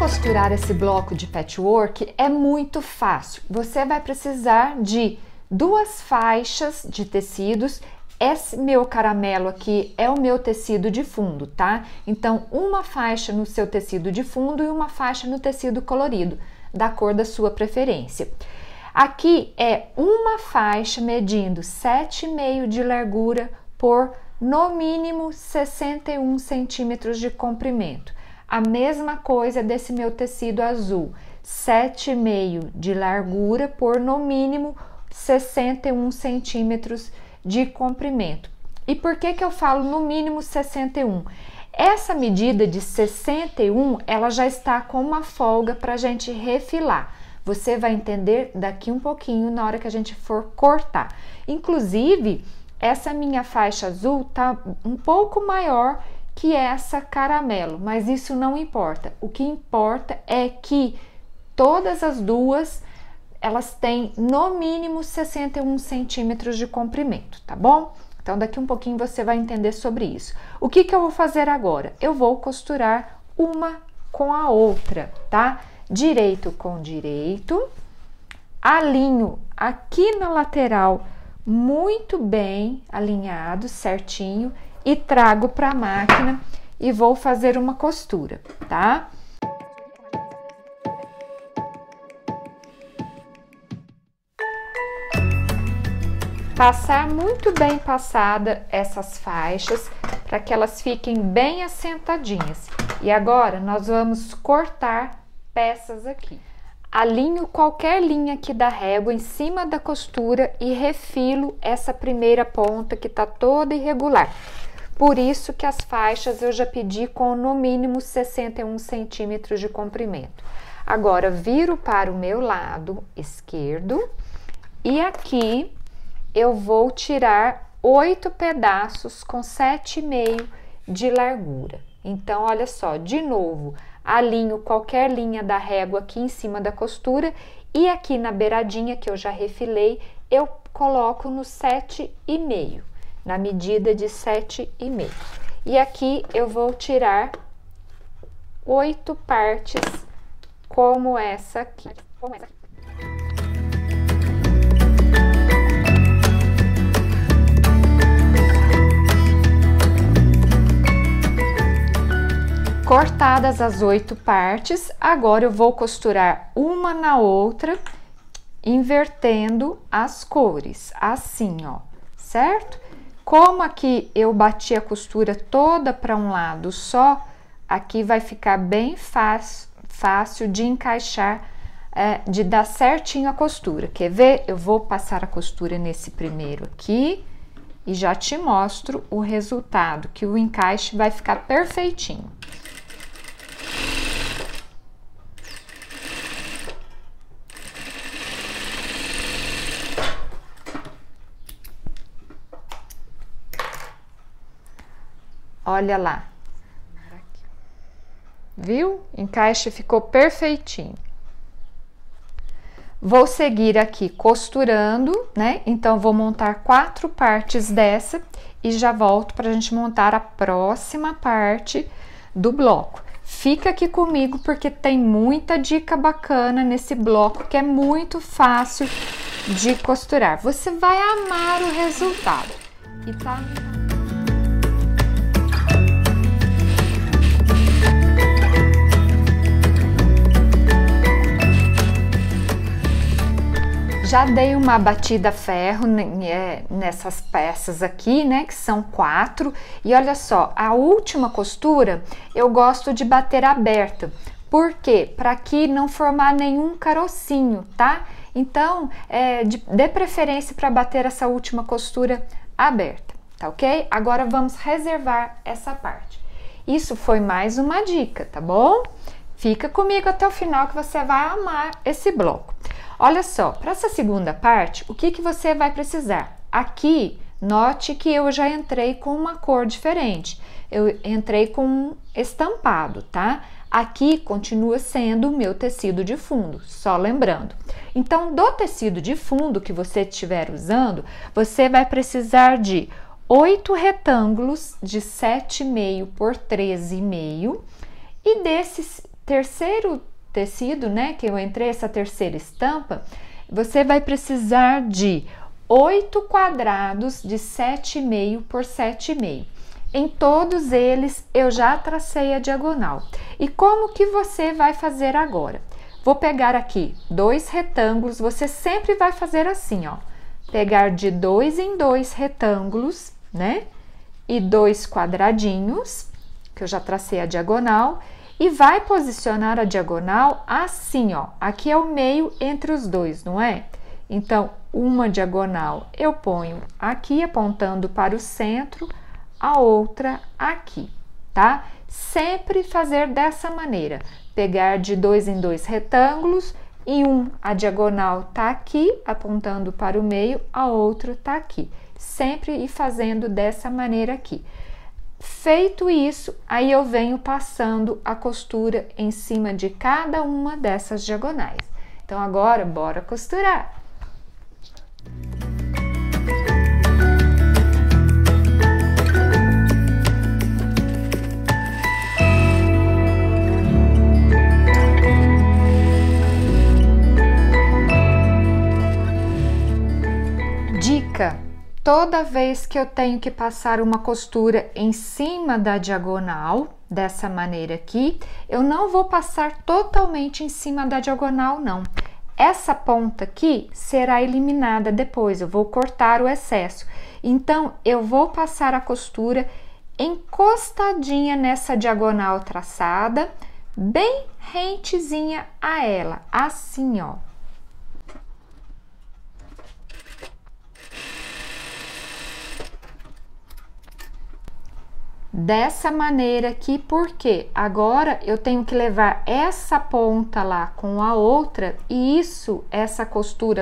costurar esse bloco de patchwork é muito fácil. Você vai precisar de 2 faixas de tecidos. Esse meu caramelo aqui é o meu tecido de fundo, tá? Então, uma faixa no seu tecido de fundo e uma faixa no tecido colorido, da cor da sua preferência. Aqui é uma faixa medindo 7,5 de largura por, no mínimo, 61 centímetros de comprimento. A mesma coisa desse meu tecido azul, 7,5 de largura por, no mínimo, 61 centímetros de comprimento. E por que que eu falo no mínimo 61? Essa medida de 61, ela já está com uma folga para a gente refilar. Você vai entender daqui um pouquinho na hora que a gente for cortar. Inclusive, essa minha faixa azul tá um pouco maior que essa caramelo, mas isso não importa. O que importa é que todas as duas elas têm no mínimo 61 centímetros de comprimento, tá bom? Então, daqui um pouquinho você vai entender sobre isso. O que que eu vou fazer agora? Eu vou costurar uma com a outra, tá? Direito com direito, alinho aqui na lateral muito bem alinhado, certinho, e trago para a máquina e vou fazer uma costura, tá? Passar muito bem passada essas faixas para que elas fiquem bem assentadinhas. E agora nós vamos cortar peças aqui. Alinho qualquer linha aqui da régua em cima da costura e refilo essa primeira ponta que tá toda irregular. Por isso que as faixas eu já pedi com no mínimo 61 centímetros de comprimento. Agora viro para o meu lado esquerdo e aqui eu vou tirar 8 pedaços com 7,5 de largura. Então, olha só, de novo, alinho qualquer linha da régua aqui em cima da costura e aqui na beiradinha que eu já refilei, eu coloco no 7,5, na medida de 7,5. E aqui eu vou tirar 8 partes como essa aqui. Cortadas as 8 partes, agora eu vou costurar uma na outra, invertendo as cores, assim, ó, certo? Como aqui eu bati a costura toda para um lado só, aqui vai ficar bem fácil de encaixar, de dar certinho a costura. Quer ver? Eu vou passar a costura nesse primeiro aqui e já te mostro o resultado, que o encaixe vai ficar perfeitinho. Olha lá, viu? O encaixe ficou perfeitinho. Vou seguir aqui costurando, né? Então, vou montar 4 partes dessa e já volto para a gente montar a próxima parte do bloco. Fica aqui comigo porque tem muita dica bacana nesse bloco que é muito fácil de costurar. Você vai amar o resultado. E tá... Já dei uma batida a ferro nessas peças aqui, né, que são 4. E olha só, a última costura eu gosto de bater aberta. Por quê? Para aqui não formar nenhum carocinho, tá? Então, dê preferência para bater essa última costura aberta, tá ok? Agora vamos reservar essa parte. Isso foi mais uma dica, tá bom? Fica comigo até o final que você vai amar esse bloco. Olha só, para essa segunda parte, o que que você vai precisar? Aqui, note que eu já entrei com uma cor diferente. Eu entrei com um estampado, tá? Aqui continua sendo o meu tecido de fundo, só lembrando. Então, do tecido de fundo que você estiver usando, você vai precisar de 8 retângulos de 7,5 por 13,5 e desses terceiro tecido, né, que eu entrei, essa terceira estampa, você vai precisar de 8 quadrados de 7,5 por 7,5. Em todos eles eu já tracei a diagonal. E como que você vai fazer agora? Vou pegar aqui 2 retângulos, você sempre vai fazer assim, ó. Pegar de 2 em 2 retângulos, né? E 2 quadradinhos, que eu já tracei a diagonal, e vai posicionar a diagonal assim, ó. Aqui é o meio entre os dois, não é? Então, uma diagonal eu ponho aqui, apontando para o centro, a outra aqui, tá? Sempre fazer dessa maneira, pegar de 2 em 2 retângulos e a diagonal tá aqui, apontando para o meio, a outra tá aqui. Sempre ir fazendo dessa maneira aqui. Feito isso, aí eu venho passando a costura em cima de cada uma dessas diagonais. Então, agora, bora costurar! Dica: toda vez que eu tenho que passar uma costura em cima da diagonal, dessa maneira aqui, eu não vou passar totalmente em cima da diagonal, não. Essa ponta aqui será eliminada depois, eu vou cortar o excesso. Então, eu vou passar a costura encostadinha nessa diagonal traçada, bem rentezinha a ela, assim, ó. Dessa maneira aqui, porque agora eu tenho que levar essa ponta lá com a outra, e isso, essa costura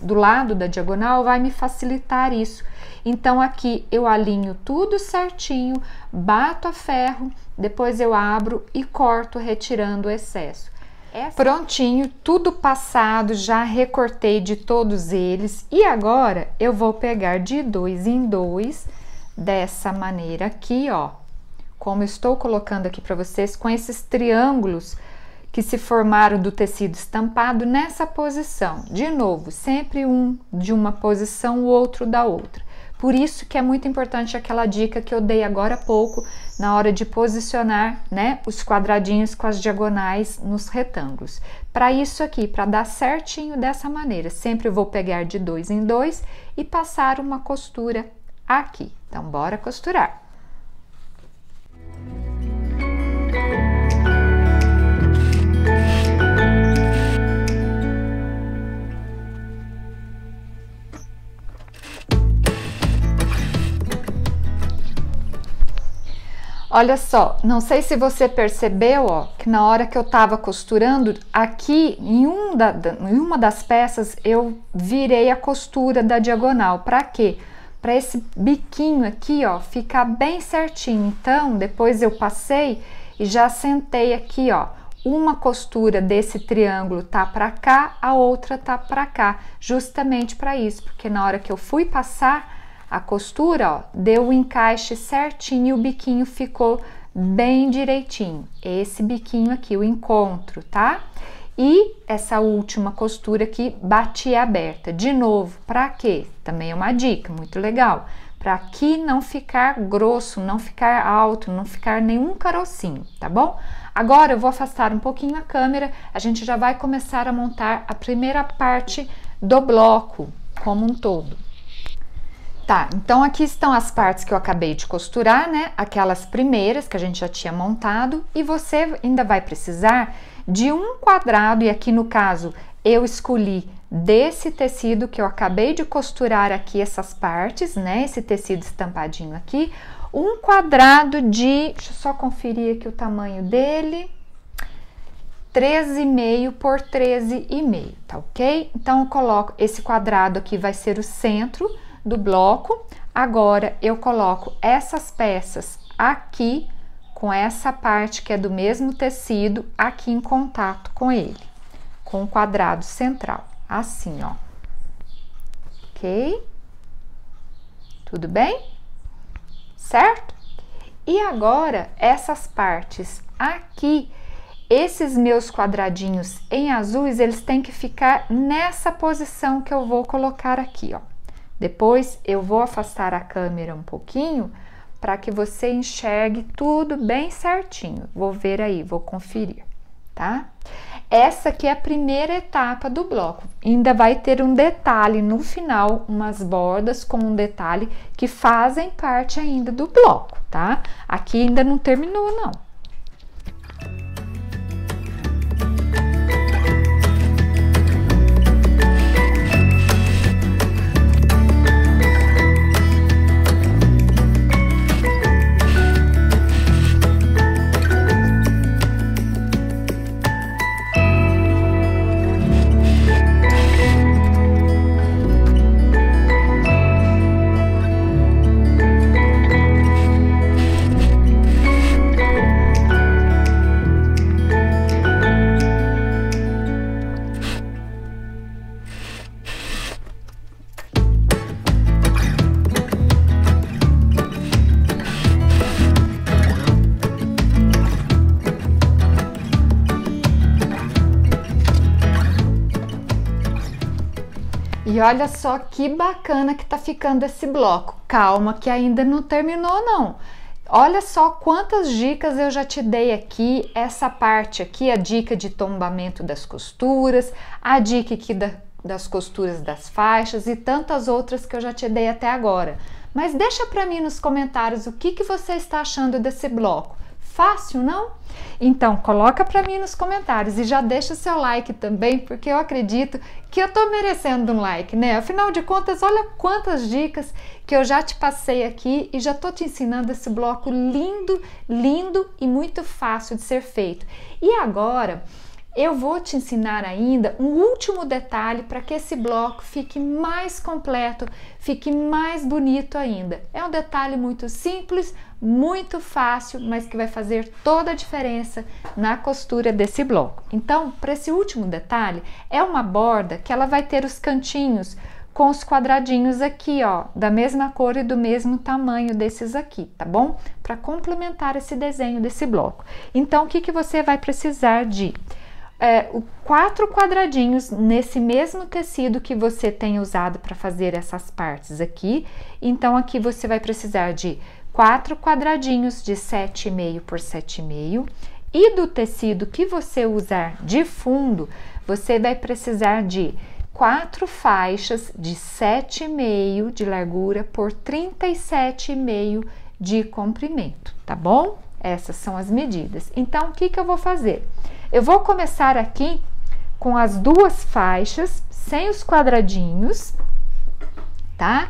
do lado da diagonal vai me facilitar isso. Então, aqui eu alinho tudo certinho, bato a ferro, depois eu abro e corto, retirando o excesso. Prontinho, tudo passado, já recortei de todos eles, e agora eu vou pegar de 2 em 2, dessa maneira aqui, ó, como eu estou colocando aqui para vocês, com esses triângulos que se formaram do tecido estampado nessa posição. De novo, sempre um de uma posição, o outro da outra. Por isso que é muito importante aquela dica que eu dei agora há pouco, na hora de posicionar, né, os quadradinhos com as diagonais nos retângulos. Para isso aqui, para dar certinho dessa maneira, sempre eu vou pegar de 2 em 2 e passar uma costura aqui. Então, bora costurar. Olha só, não sei se você percebeu, ó, que na hora que eu tava costurando, aqui em uma das peças eu virei a costura da diagonal. Para quê? Para esse biquinho aqui, ó, ficar bem certinho. Então, depois eu passei e já sentei aqui, ó, uma costura desse triângulo tá para cá, a outra tá para cá, justamente para isso, porque na hora que eu fui passar a costura, ó, deu o encaixe certinho e o biquinho ficou bem direitinho. Esse biquinho aqui, o encontro, tá? E essa última costura aqui, bati aberta. De novo, para quê? Também é uma dica muito legal. Para aqui não ficar grosso, não ficar alto, não ficar nenhum carocinho, tá bom? Agora eu vou afastar um pouquinho a câmera, a gente já vai começar a montar a primeira parte do bloco como um todo. Tá, então aqui estão as partes que eu acabei de costurar, né? Aquelas primeiras que a gente já tinha montado, e você ainda vai precisar de um quadrado, e aqui no caso eu escolhi desse tecido que eu acabei de costurar aqui essas partes, né? Esse tecido estampadinho aqui, um quadrado de, deixa eu só conferir aqui o tamanho dele, 13,5 por 13,5, tá ok? Então eu coloco esse quadrado aqui, vai ser o centro do bloco. Agora eu coloco essas peças aqui com essa parte que é do mesmo tecido aqui em contato com ele, com o quadrado central, assim, ó. Ok? Tudo bem? Certo? E agora essas partes aqui Esses meus quadradinhos em azuis, eles têm que ficar nessa posição que eu vou colocar aqui, ó. Depois eu vou afastar a câmera um pouquinho para que você enxergue tudo bem certinho. Vou ver aí, vou conferir, tá? Essa aqui é a primeira etapa do bloco. Ainda vai ter um detalhe no final, umas bordas com um detalhe que fazem parte ainda do bloco, tá? Aqui ainda não terminou, não. E olha só que bacana que tá ficando esse bloco. Calma que ainda não terminou não. Olha só quantas dicas eu já te dei aqui. Essa parte aqui, a dica de tombamento das costuras, a dica aqui das costuras das faixas e tantas outras que eu já te dei até agora. Mas deixa para mim nos comentários o que você está achando desse bloco. Fácil, não? Então, coloca para mim nos comentários e já deixa seu like também, porque eu acredito que eu tô merecendo um like, né? Afinal de contas, olha quantas dicas que eu já te passei aqui e já tô te ensinando esse bloco lindo, lindo e muito fácil de ser feito. E agora, eu vou te ensinar ainda um último detalhe para que esse bloco fique mais completo, fique mais bonito ainda. É um detalhe muito simples, muito fácil, mas que vai fazer toda a diferença na costura desse bloco. Então, para esse último detalhe, é uma borda que ela vai ter os cantinhos com os quadradinhos aqui, ó, da mesma cor e do mesmo tamanho desses aqui, tá bom? Para complementar esse desenho desse bloco. Então, o que você vai precisar de? 4 quadradinhos nesse mesmo tecido que você tem usado para fazer essas partes aqui. Então, aqui você vai precisar de 4 quadradinhos de 7,5 por 7,5 e do tecido que você usar de fundo, você vai precisar de 4 faixas de 7,5 de largura por 37,5 de comprimento, tá bom? Essas são as medidas. Então, o que eu vou fazer? Eu vou começar aqui com as 2 faixas, sem os quadradinhos, tá?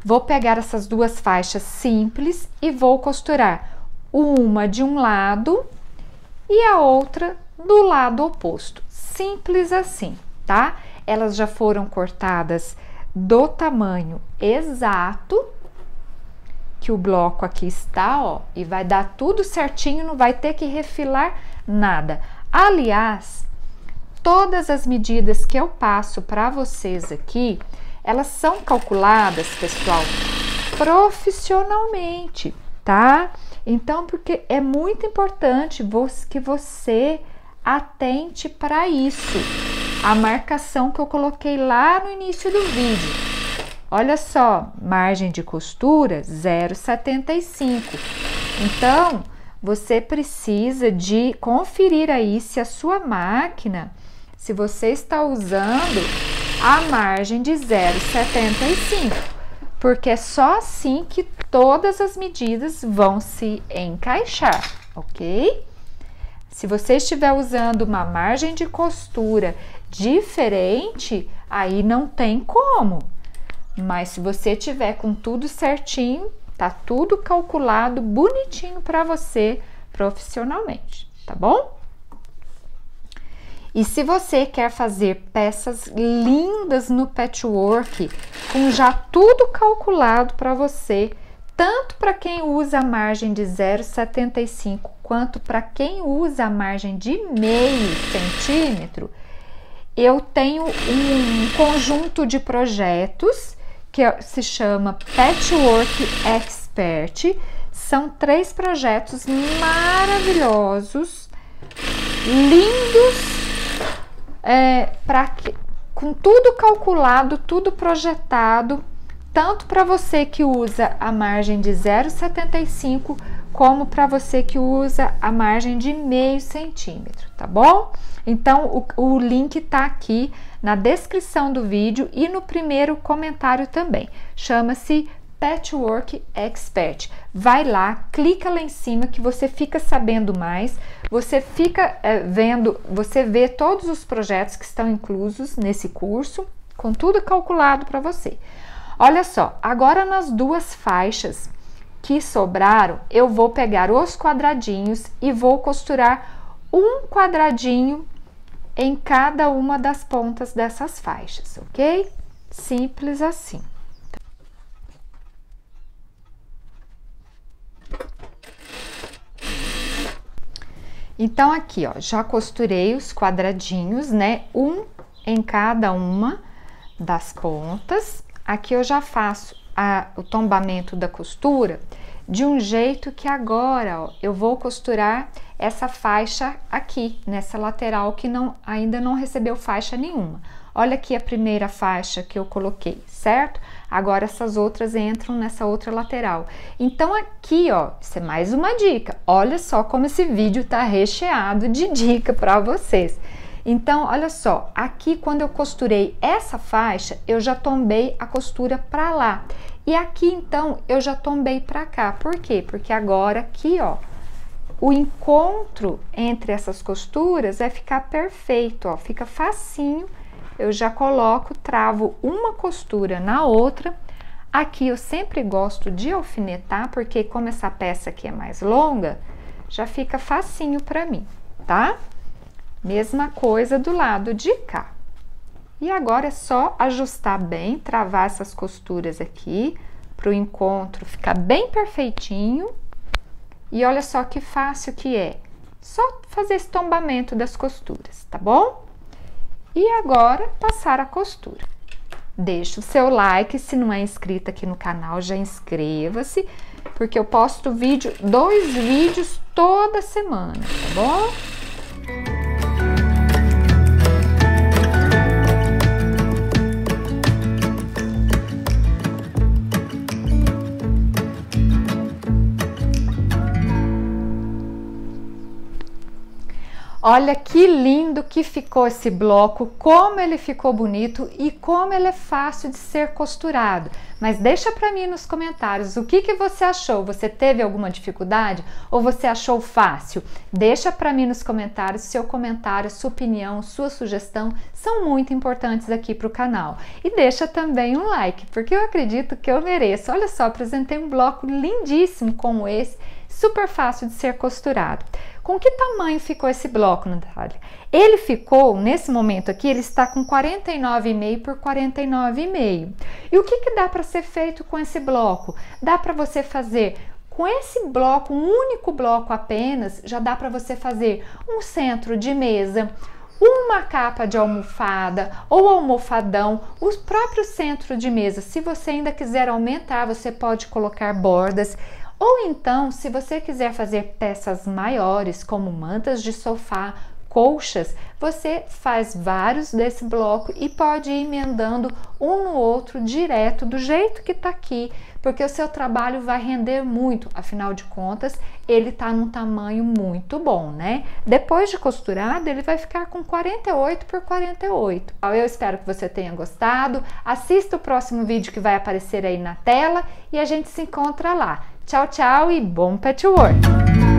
Vou pegar essas 2 faixas simples e vou costurar uma de um lado e a outra do lado oposto. Simples assim, tá? Elas já foram cortadas do tamanho exato que o bloco aqui está, ó, e vai dar tudo certinho, não vai ter que refilar nada. Aliás, todas as medidas que eu passo para vocês aqui, elas são calculadas, pessoal, profissionalmente, tá? Então, porque é muito importante que você atente para isso. A marcação que eu coloquei lá no início do vídeo. Olha só, margem de costura 0,75. Então, você precisa de conferir aí se a sua máquina, se você está usando a margem de 0,75, porque é só assim que todas as medidas vão se encaixar, ok? Se você estiver usando uma margem de costura diferente, aí não tem como. Mas se você tiver com tudo certinho, tá tudo calculado bonitinho para você profissionalmente, tá bom? E se você quer fazer peças lindas no patchwork, com já tudo calculado para você, tanto para quem usa a margem de 0,75 quanto para quem usa a margem de meio centímetro, eu tenho um conjunto de projetos que se chama Patchwork Expert. São 3 projetos maravilhosos lindos, com tudo calculado, tudo projetado, tanto para você que usa a margem de 0,75 como para você que usa a margem de 0,5 centímetro, tá bom? Então o link tá aqui na descrição do vídeo e no primeiro comentário também. Chama-se Patchwork Expert. Vai lá, clica lá em cima que você fica sabendo mais, você fica você vê todos os projetos que estão inclusos nesse curso, com tudo calculado para você. Olha só, agora nas duas faixas que sobraram, eu vou pegar os quadradinhos e vou costurar um quadradinho em cada uma das pontas dessas faixas, ok? Simples assim. Então aqui, ó, já costurei os quadradinhos, né? Um em cada uma das pontas. Aqui eu já faço o tombamento da costura de um jeito que agora, ó, eu vou costurar essa faixa aqui, nessa lateral que ainda não recebeu faixa nenhuma. Olha aqui a primeira faixa que eu coloquei, certo? Agora essas outras entram nessa outra lateral. Então aqui, ó, isso é mais uma dica. Olha só como esse vídeo tá recheado de dica para vocês. Então, olha só, aqui quando eu costurei essa faixa, eu já tombei a costura para lá. E aqui, então, eu já tombei para cá. Por quê? Porque agora aqui, ó, o encontro entre essas costuras vai ficar perfeito, ó, fica facinho. Eu já coloco, travo uma costura na outra. Aqui eu sempre gosto de alfinetar, porque como essa peça aqui é mais longa, já fica facinho para mim, tá? Mesma coisa do lado de cá. E agora é só ajustar bem, travar essas costuras aqui, para o encontro ficar bem perfeitinho. E olha só que fácil que é. Só fazer esse tombamento das costuras, tá bom? E agora, passar a costura. Deixa o seu like, se não é inscrito aqui no canal, já inscreva-se, porque eu posto dois vídeos toda semana, tá bom? Olha que lindo que ficou esse bloco, como ele ficou bonito e como ele é fácil de ser costurado. Mas deixa para mim nos comentários o que você achou. Você teve alguma dificuldade ou você achou fácil? Deixa para mim nos comentários. Seu comentário, sua opinião, sua sugestão são muito importantes aqui para o canal. E deixa também um like, porque eu acredito que eu mereço. Olha só, apresentei um bloco lindíssimo como esse, super fácil de ser costurado. Com que tamanho ficou esse bloco, Natália? Ele ficou, nesse momento aqui, ele está com 49,5 por 49,5. E o que dá para ser feito com esse bloco? Dá para você fazer, com esse bloco, um único bloco apenas, já dá para você fazer um centro de mesa, uma capa de almofada ou almofadão, o próprio centro de mesa. Se você ainda quiser aumentar, você pode colocar bordas. Ou então, se você quiser fazer peças maiores, como mantas de sofá, colchas, você faz vários desse bloco e pode ir emendando um no outro direto, do jeito que tá aqui, porque o seu trabalho vai render muito, afinal de contas, ele tá num tamanho muito bom, né? Depois de costurado, ele vai ficar com 48 por 48. Eu espero que você tenha gostado, assista o próximo vídeo que vai aparecer aí na tela e a gente se encontra lá. Tchau, tchau e bom patchwork!